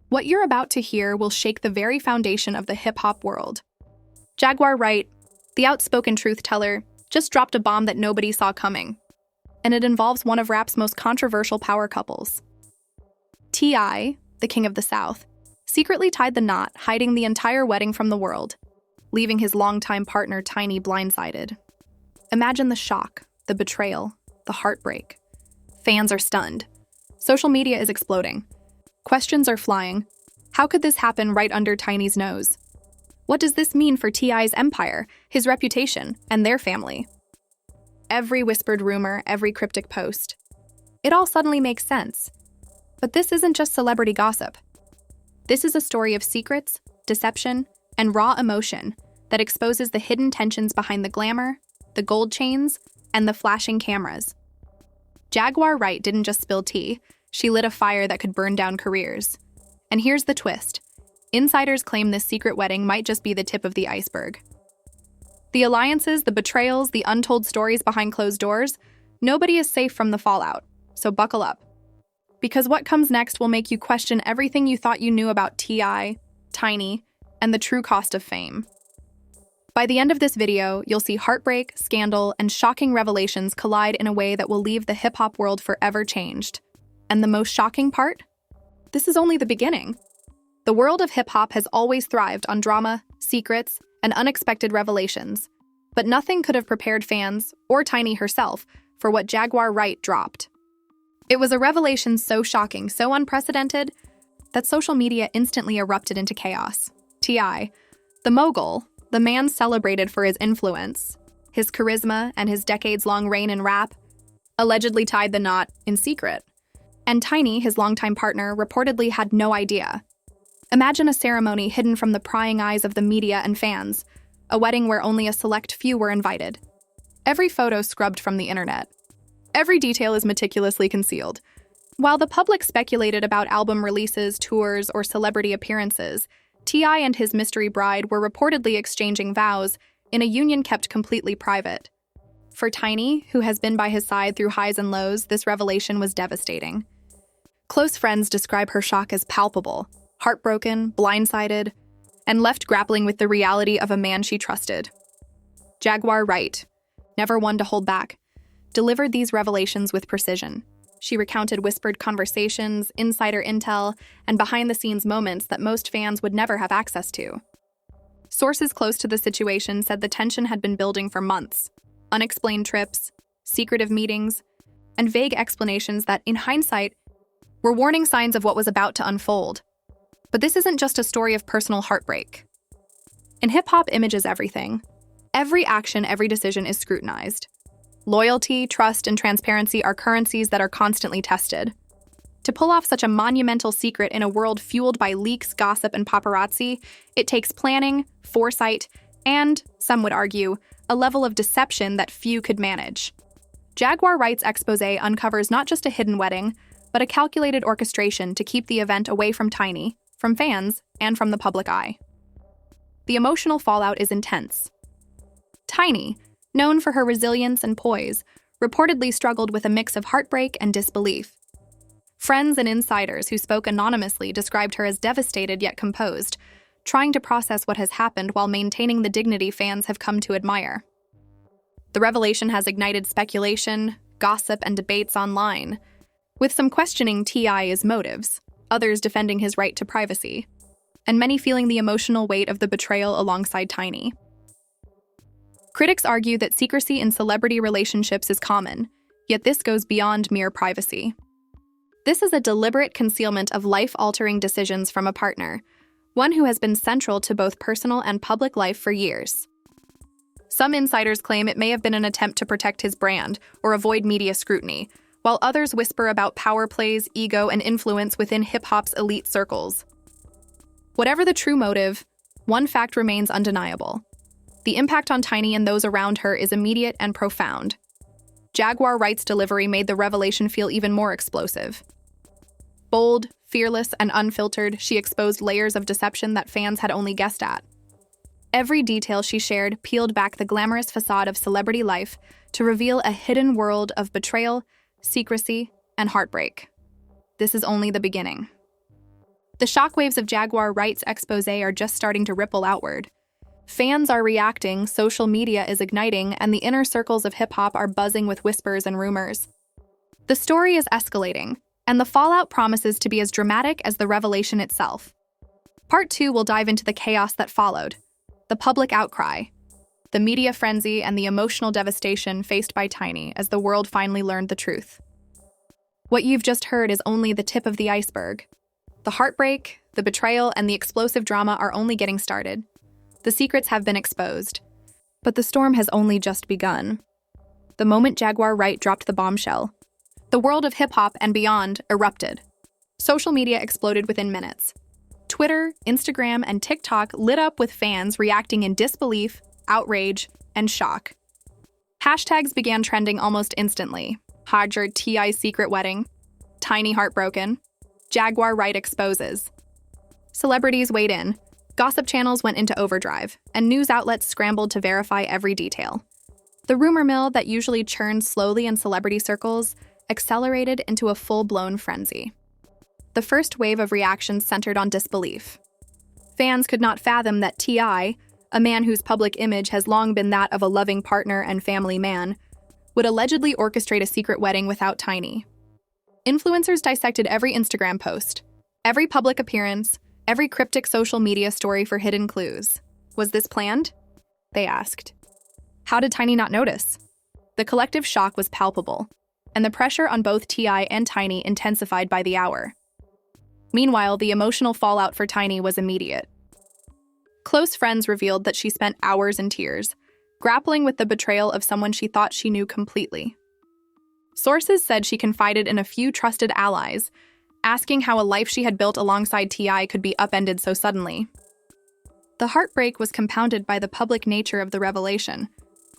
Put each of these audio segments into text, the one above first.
What you're about to hear will shake the very foundation of the hip-hop world. Jaguar Wright, the outspoken truth teller, just dropped a bomb that nobody saw coming. And it involves one of rap's most controversial power couples. T.I., the King of the South, secretly tied the knot, hiding the entire wedding from the world, leaving his longtime partner Tiny blindsided. Imagine the shock, the betrayal, the heartbreak. Fans are stunned. Social media is exploding. Questions are flying. How could this happen right under Tiny's nose? What does this mean for T.I.'s empire, his reputation, and their family? Every whispered rumor, every cryptic post. It all suddenly makes sense. But this isn't just celebrity gossip. This is a story of secrets, deception, and raw emotion that exposes the hidden tensions behind the glamour, the gold chains, and the flashing cameras. Jaguar Wright didn't just spill tea, she lit a fire that could burn down careers. And here's the twist. Insiders claim this secret wedding might just be the tip of the iceberg. The alliances, the betrayals, the untold stories behind closed doors, nobody is safe from the fallout, so buckle up. Because what comes next will make you question everything you thought you knew about T.I., Tiny, and the true cost of fame. By the end of this video, you'll see heartbreak, scandal, and shocking revelations collide in a way that will leave the hip-hop world forever changed. And the most shocking part? This is only the beginning. The world of hip-hop has always thrived on drama, secrets, and unexpected revelations. But nothing could have prepared fans, or Tiny herself, for what Jaguar Wright dropped. It was a revelation so shocking, so unprecedented, that social media instantly erupted into chaos. T.I., the mogul, the man celebrated for his influence, his charisma, and his decades-long reign in rap, allegedly tied the knot in secret. And Tiny, his longtime partner, reportedly had no idea. Imagine a ceremony hidden from the prying eyes of the media and fans, a wedding where only a select few were invited. Every photo scrubbed from the internet. Every detail is meticulously concealed. While the public speculated about album releases, tours, or celebrity appearances, T.I. and his mystery bride were reportedly exchanging vows in a union kept completely private. For Tiny, who has been by his side through highs and lows, this revelation was devastating. Close friends describe her shock as palpable, heartbroken, blindsided, and left grappling with the reality of a man she trusted. Jaguar Wright, never one to hold back, delivered these revelations with precision. She recounted whispered conversations, insider intel, and behind-the-scenes moments that most fans would never have access to. Sources close to the situation said the tension had been building for months. Unexplained trips, secretive meetings, and vague explanations that, in hindsight, were warning signs of what was about to unfold. But this isn't just a story of personal heartbreak. In hip-hop, image is everything. Every action, every decision is scrutinized. Loyalty, trust, and transparency are currencies that are constantly tested. To pull off such a monumental secret in a world fueled by leaks, gossip, and paparazzi, it takes planning, foresight, and, some would argue, a level of deception that few could manage. Jaguar Wright's exposé uncovers not just a hidden wedding, but a calculated orchestration to keep the event away from Tiny, from fans, and from the public eye. The emotional fallout is intense. Tiny, known for her resilience and poise, reportedly struggled with a mix of heartbreak and disbelief. Friends and insiders who spoke anonymously described her as devastated yet composed, trying to process what has happened while maintaining the dignity fans have come to admire. The revelation has ignited speculation, gossip, and debates online, with some questioning T.I.'s motives, others defending his right to privacy, and many feeling the emotional weight of the betrayal alongside Tiny. Critics argue that secrecy in celebrity relationships is common, yet this goes beyond mere privacy. This is a deliberate concealment of life-altering decisions from a partner, one who has been central to both personal and public life for years. Some insiders claim it may have been an attempt to protect his brand or avoid media scrutiny, while others whisper about power plays, ego, and influence within hip-hop's elite circles. Whatever the true motive, one fact remains undeniable. The impact on Tiny and those around her is immediate and profound. Jaguar Wright's delivery made the revelation feel even more explosive. Bold, fearless, and unfiltered, she exposed layers of deception that fans had only guessed at. Every detail she shared peeled back the glamorous facade of celebrity life to reveal a hidden world of betrayal, secrecy, and heartbreak. This is only the beginning. The shockwaves of Jaguar Wright's expose are just starting to ripple outward. Fans are reacting, social media is igniting, and the inner circles of hip-hop are buzzing with whispers and rumors. The story is escalating, and the fallout promises to be as dramatic as the revelation itself. Part 2 will dive into the chaos that followed, the public outcry, the media frenzy, and the emotional devastation faced by Tiny as the world finally learned the truth. What you've just heard is only the tip of the iceberg. The heartbreak, the betrayal, and the explosive drama are only getting started. The secrets have been exposed, but the storm has only just begun. The moment Jaguar Wright dropped the bombshell, the world of hip-hop and beyond erupted. Social media exploded within minutes. Twitter, Instagram, and TikTok lit up with fans reacting in disbelief, outrage, and shock. Hashtags began trending almost instantly. Hajar T.I.'s secret wedding, Tiny Heartbroken, Jaguar Wright exposes. Celebrities weighed in, gossip channels went into overdrive, and news outlets scrambled to verify every detail. The rumor mill that usually churned slowly in celebrity circles accelerated into a full-blown frenzy. The first wave of reactions centered on disbelief. Fans could not fathom that T.I., a man whose public image has long been that of a loving partner and family man, would allegedly orchestrate a secret wedding without Tiny. Influencers dissected every Instagram post, every public appearance, every cryptic social media story for hidden clues. Was this planned? They asked. How did Tiny not notice? The collective shock was palpable, and the pressure on both T.I. and Tiny intensified by the hour. Meanwhile, the emotional fallout for Tiny was immediate. Close friends revealed that she spent hours in tears, grappling with the betrayal of someone she thought she knew completely. Sources said she confided in a few trusted allies, asking how a life she had built alongside T.I. could be upended so suddenly. The heartbreak was compounded by the public nature of the revelation.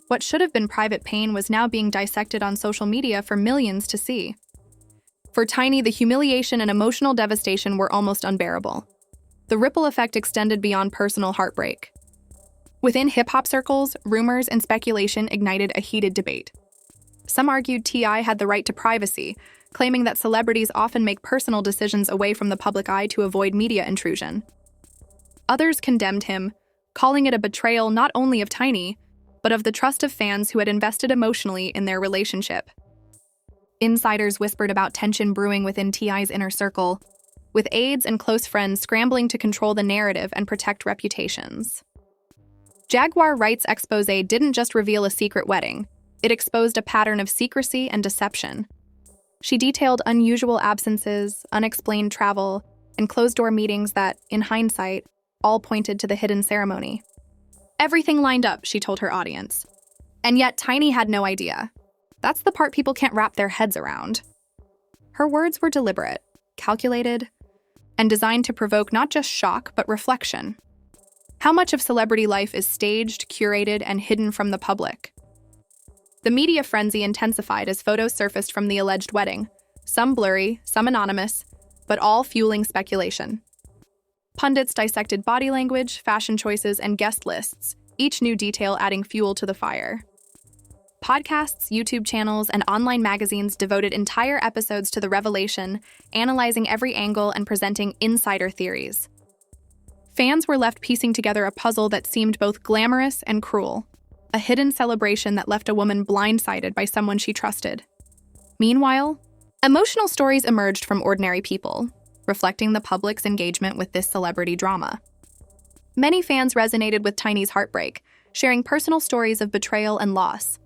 What should have been private pain was now being dissected on social media for millions to see. For Tiny, the humiliation and emotional devastation were almost unbearable. The ripple effect extended beyond personal heartbreak. Within hip-hop circles, rumors and speculation ignited a heated debate. Some argued T.I. had the right to privacy, claiming that celebrities often make personal decisions away from the public eye to avoid media intrusion. Others condemned him, calling it a betrayal not only of Tiny, but of the trust of fans who had invested emotionally in their relationship. Insiders whispered about tension brewing within T.I.'s inner circle, with aides and close friends scrambling to control the narrative and protect reputations. Jaguar Wright's expose didn't just reveal a secret wedding, it exposed a pattern of secrecy and deception. She detailed unusual absences, unexplained travel, and closed-door meetings that, in hindsight, all pointed to the hidden ceremony. Everything lined up, she told her audience. And yet Tiny had no idea. That's the part people can't wrap their heads around. Her words were deliberate, calculated, and designed to provoke not just shock, but reflection. How much of celebrity life is staged, curated, and hidden from the public? The media frenzy intensified as photos surfaced from the alleged wedding, some blurry, some anonymous, but all fueling speculation. Pundits dissected body language, fashion choices, and guest lists, each new detail adding fuel to the fire. Podcasts, YouTube channels, and online magazines devoted entire episodes to the revelation, analyzing every angle and presenting insider theories. Fans were left piecing together a puzzle that seemed both glamorous and cruel, a hidden celebration that left a woman blindsided by someone she trusted. Meanwhile, emotional stories emerged from ordinary people, reflecting the public's engagement with this celebrity drama. Many fans resonated with Tiny's heartbreak, sharing personal stories of betrayal and loss.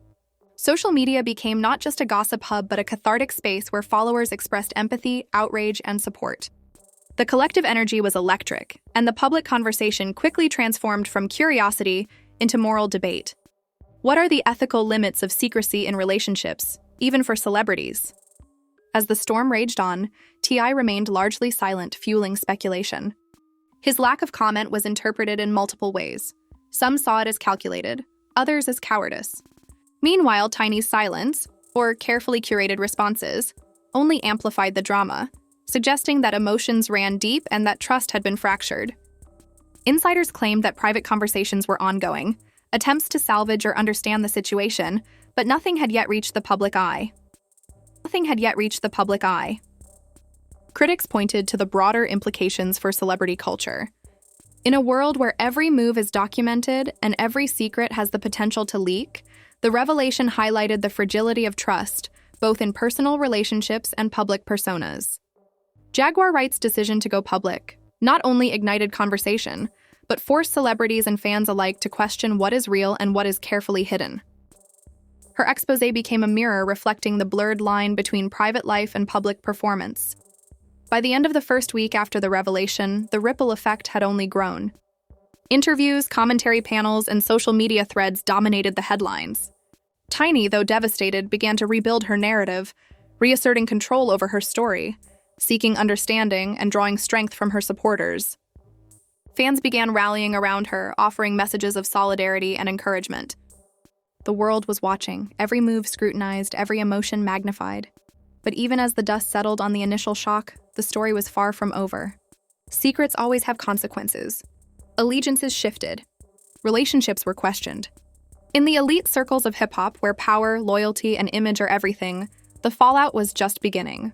Social media became not just a gossip hub, but a cathartic space where followers expressed empathy, outrage, and support. The collective energy was electric, and the public conversation quickly transformed from curiosity into moral debate. What are the ethical limits of secrecy in relationships, even for celebrities? As the storm raged on, T.I. remained largely silent, fueling speculation. His lack of comment was interpreted in multiple ways. Some saw it as calculated, others as cowardice. Meanwhile, Tiny's silence, or carefully curated responses, only amplified the drama, suggesting that emotions ran deep and that trust had been fractured. Insiders claimed that private conversations were ongoing, attempts to salvage or understand the situation, but nothing had yet reached the public eye. Critics pointed to the broader implications for celebrity culture. In a world where every move is documented and every secret has the potential to leak, the revelation highlighted the fragility of trust, both in personal relationships and public personas. Jaguar Wright's decision to go public not only ignited conversation, but forced celebrities and fans alike to question what is real and what is carefully hidden. Her exposé became a mirror reflecting the blurred line between private life and public performance. By the end of the first week after the revelation, the ripple effect had only grown. Interviews, commentary panels, and social media threads dominated the headlines. Tiny, though devastated, began to rebuild her narrative, reasserting control over her story, seeking understanding and drawing strength from her supporters. Fans began rallying around her, offering messages of solidarity and encouragement. The world was watching, every move scrutinized, every emotion magnified. But even as the dust settled on the initial shock, the story was far from over. Secrets always have consequences. Allegiances shifted. Relationships were questioned. In the elite circles of hip-hop, where power, loyalty, and image are everything, the fallout was just beginning.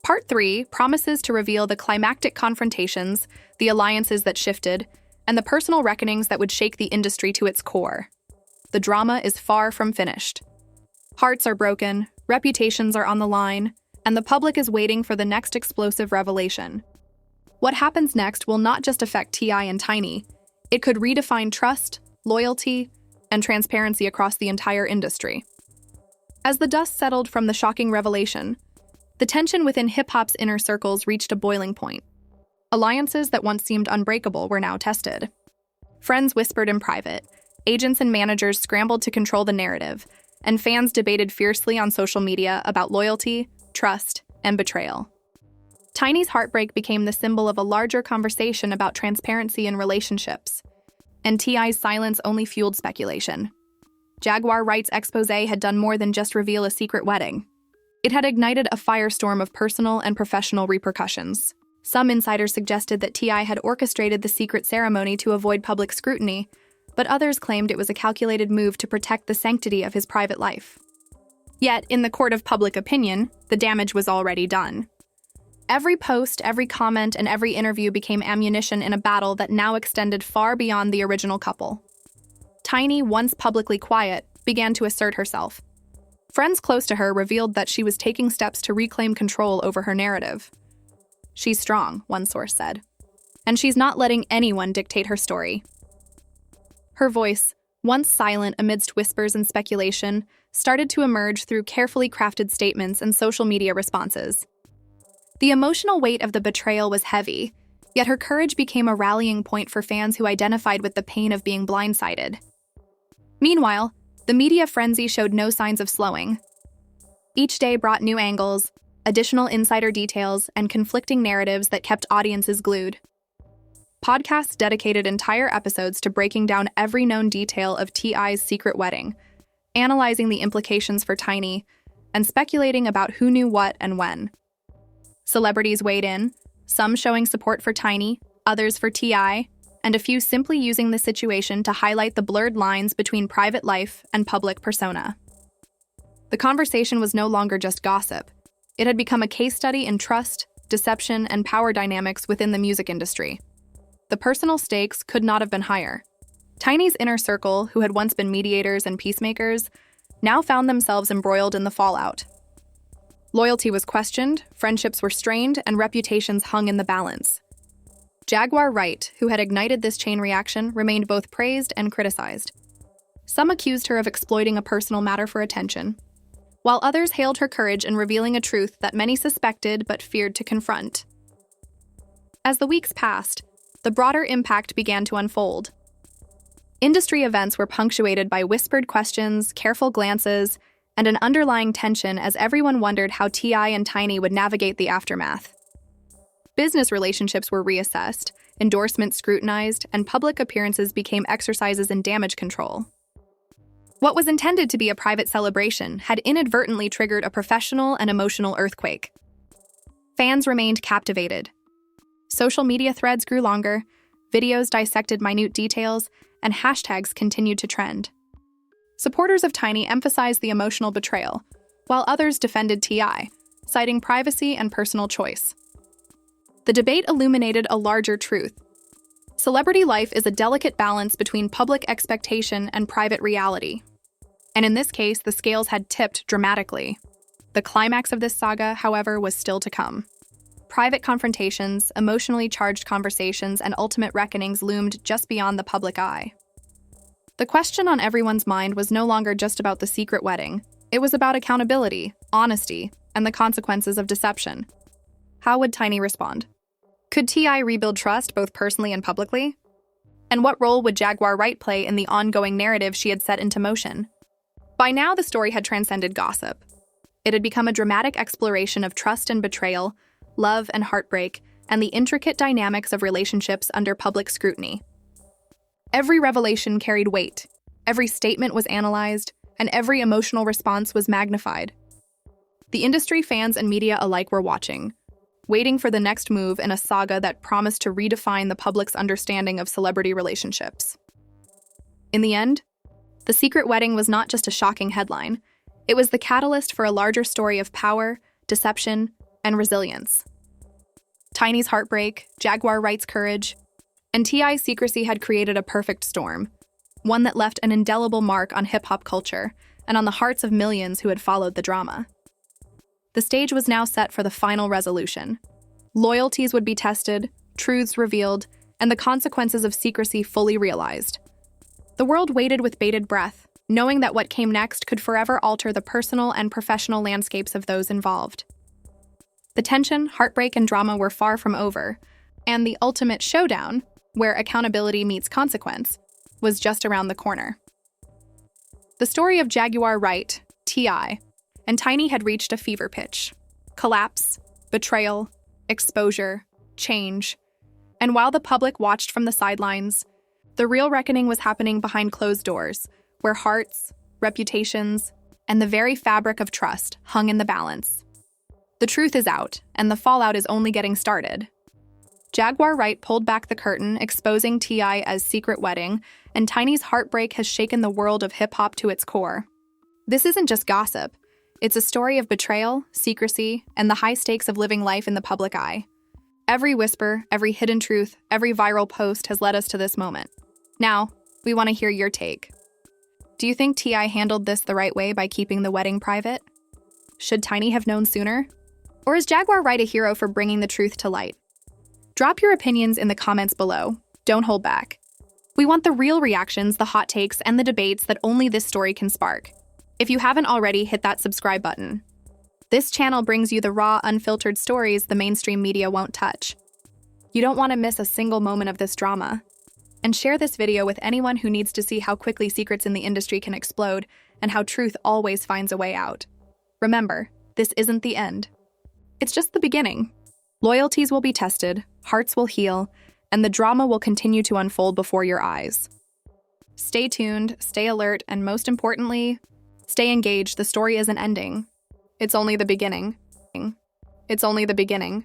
Part 3 promises to reveal the climactic confrontations, the alliances that shifted, and the personal reckonings that would shake the industry to its core. The drama is far from finished. Hearts are broken, reputations are on the line, and the public is waiting for the next explosive revelation. What happens next will not just affect T.I. and Tiny, it could redefine trust, loyalty, and transparency across the entire industry. As the dust settled from the shocking revelation, the tension within hip-hop's inner circles reached a boiling point. Alliances that once seemed unbreakable were now tested. Friends whispered in private, agents and managers scrambled to control the narrative, and fans debated fiercely on social media about loyalty, trust, and betrayal. Tiny's heartbreak became the symbol of a larger conversation about transparency in relationships, and T.I.'s silence only fueled speculation. Jaguar Wright's exposé had done more than just reveal a secret wedding. It had ignited a firestorm of personal and professional repercussions. Some insiders suggested that T.I. had orchestrated the secret ceremony to avoid public scrutiny, but others claimed it was a calculated move to protect the sanctity of his private life. Yet, in the court of public opinion, the damage was already done. Every post, every comment, and every interview became ammunition in a battle that now extended far beyond the original couple. Tiny, once publicly quiet, began to assert herself. Friends close to her revealed that she was taking steps to reclaim control over her narrative. "She's strong," one source said, "and she's not letting anyone dictate her story." Her voice, once silent amidst whispers and speculation, started to emerge through carefully crafted statements and social media responses. The emotional weight of the betrayal was heavy, yet her courage became a rallying point for fans who identified with the pain of being blindsided. Meanwhile, the media frenzy showed no signs of slowing. Each day brought new angles, additional insider details, and conflicting narratives that kept audiences glued. Podcasts dedicated entire episodes to breaking down every known detail of T.I.'s secret wedding, analyzing the implications for Tiny, and speculating about who knew what and when. Celebrities weighed in, some showing support for Tiny, others for T.I., and a few simply using the situation to highlight the blurred lines between private life and public persona. The conversation was no longer just gossip. It had become a case study in trust, deception, and power dynamics within the music industry. The personal stakes could not have been higher. Tiny's inner circle, who had once been mediators and peacemakers, now found themselves embroiled in the fallout. Loyalty was questioned, friendships were strained, and reputations hung in the balance. Jaguar Wright, who had ignited this chain reaction, remained both praised and criticized. Some accused her of exploiting a personal matter for attention, while others hailed her courage in revealing a truth that many suspected but feared to confront. As the weeks passed, the broader impact began to unfold. Industry events were punctuated by whispered questions, careful glances, and an underlying tension as everyone wondered how T.I. and Tiny would navigate the aftermath. Business relationships were reassessed, endorsements scrutinized, and public appearances became exercises in damage control. What was intended to be a private celebration had inadvertently triggered a professional and emotional earthquake. Fans remained captivated. Social media threads grew longer, videos dissected minute details, and hashtags continued to trend. Supporters of Tiny emphasized the emotional betrayal, while others defended T.I., citing privacy and personal choice. The debate illuminated a larger truth. Celebrity life is a delicate balance between public expectation and private reality. And in this case, the scales had tipped dramatically. The climax of this saga, however, was still to come. Private confrontations, emotionally charged conversations, and ultimate reckonings loomed just beyond the public eye. The question on everyone's mind was no longer just about the secret wedding. It was about accountability, honesty, and the consequences of deception. How would Tiny respond? Could T.I. rebuild trust both personally and publicly? And what role would Jaguar Wright play in the ongoing narrative she had set into motion? By now, the story had transcended gossip. It had become a dramatic exploration of trust and betrayal, love and heartbreak, and the intricate dynamics of relationships under public scrutiny. Every revelation carried weight, every statement was analyzed, and every emotional response was magnified. The industry, fans, and media alike were watching, waiting for the next move in a saga that promised to redefine the public's understanding of celebrity relationships. In the end, the secret wedding was not just a shocking headline. It was the catalyst for a larger story of power, deception, and resilience. Tiny's heartbreak, Jaguar Wright's courage, and T.I.'s secrecy had created a perfect storm, one that left an indelible mark on hip-hop culture and on the hearts of millions who had followed the drama. The stage was now set for the final resolution. Loyalties would be tested, truths revealed, and the consequences of secrecy fully realized. The world waited with bated breath, knowing that what came next could forever alter the personal and professional landscapes of those involved. The tension, heartbreak, and drama were far from over, and the ultimate showdown, where accountability meets consequence, was just around the corner. The story of Jaguar Wright, T.I., and Tiny had reached a fever pitch. Collapse, betrayal, exposure, change. And while the public watched from the sidelines, the real reckoning was happening behind closed doors, where hearts, reputations, and the very fabric of trust hung in the balance. The truth is out, and the fallout is only getting started. Jaguar Wright pulled back the curtain, exposing T.I. as secret wedding, and Tiny's heartbreak has shaken the world of hip-hop to its core. This isn't just gossip. It's a story of betrayal, secrecy, and the high stakes of living life in the public eye. Every whisper, every hidden truth, every viral post has led us to this moment. Now, we want to hear your take. Do you think T.I. handled this the right way by keeping the wedding private? Should Tiny have known sooner? Or is Jaguar Wright a hero for bringing the truth to light? Drop your opinions in the comments below. Don't hold back. We want the real reactions, the hot takes, and the debates that only this story can spark. If you haven't already, hit that subscribe button. This channel brings you the raw, unfiltered stories the mainstream media won't touch. You don't want to miss a single moment of this drama. And share this video with anyone who needs to see how quickly secrets in the industry can explode and how truth always finds a way out. Remember, this isn't the end. It's just the beginning. Loyalties will be tested, hearts will heal, and the drama will continue to unfold before your eyes. Stay tuned, stay alert, and most importantly, stay engaged. The story isn't ending. It's only the beginning. It's only the beginning.